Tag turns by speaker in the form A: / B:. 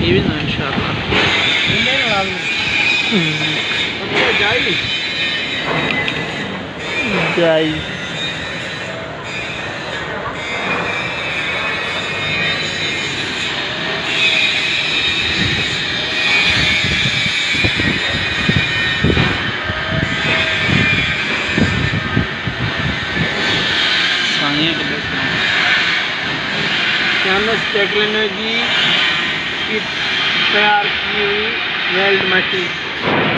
A: ये भी ना इंशाल्लाह जाई टेक्नोलॉजी की तैयार की हुई वेल्ड मशीन।